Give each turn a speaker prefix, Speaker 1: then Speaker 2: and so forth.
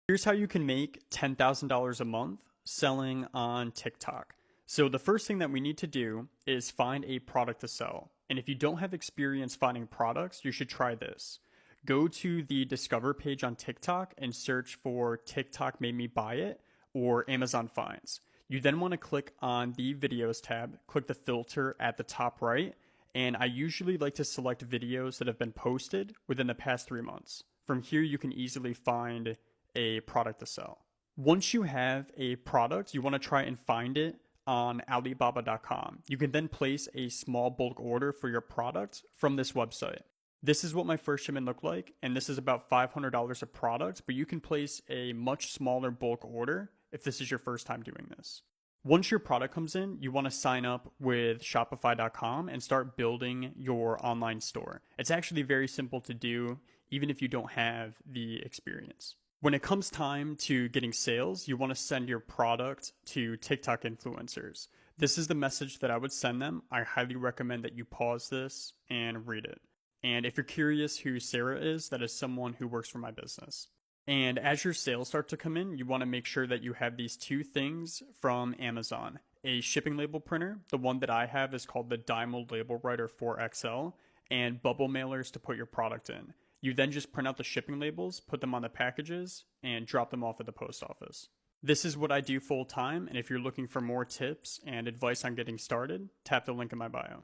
Speaker 1: Here's how you can make $10,000 a month selling on TikTok. So the first thing that we need to do is find a product to sell. And if you don't have experience finding products, you should try this. Go to the Discover page on TikTok and search for TikTok Made Me Buy It or Amazon Finds. You then want to click on the Videos tab, click the filter at the top right, and I usually like to select videos that have been posted within the past 3 months. From here, you can easily find a product to sell. Once you have a product, you want to try and find it on Alibaba.com. You can then place a small bulk order for your product from this website. This is what my first shipment looked like, and this is about $500 of product, but you can place a much smaller bulk order if this is your first time doing this. Once your product comes in, you want to sign up with Shopify.com and start building your online store. It's actually very simple to do, even if you don't have the experience. When it comes time to getting sales, you want to send your product to TikTok influencers. This is the message that I would send them. I highly recommend that you pause this and read it. And if you're curious who Sarah is, that is someone who works for my business. And as your sales start to come in, you want to make sure that you have these two things from Amazon. A shipping label printer, the one that I have is called the Dymo Label Writer 4XL, and bubble mailers to put your product in. You then just print out the shipping labels, put them on the packages, and drop them off at the post office. This is what I do full time, and if you're looking for more tips and advice on getting started, tap the link in my bio.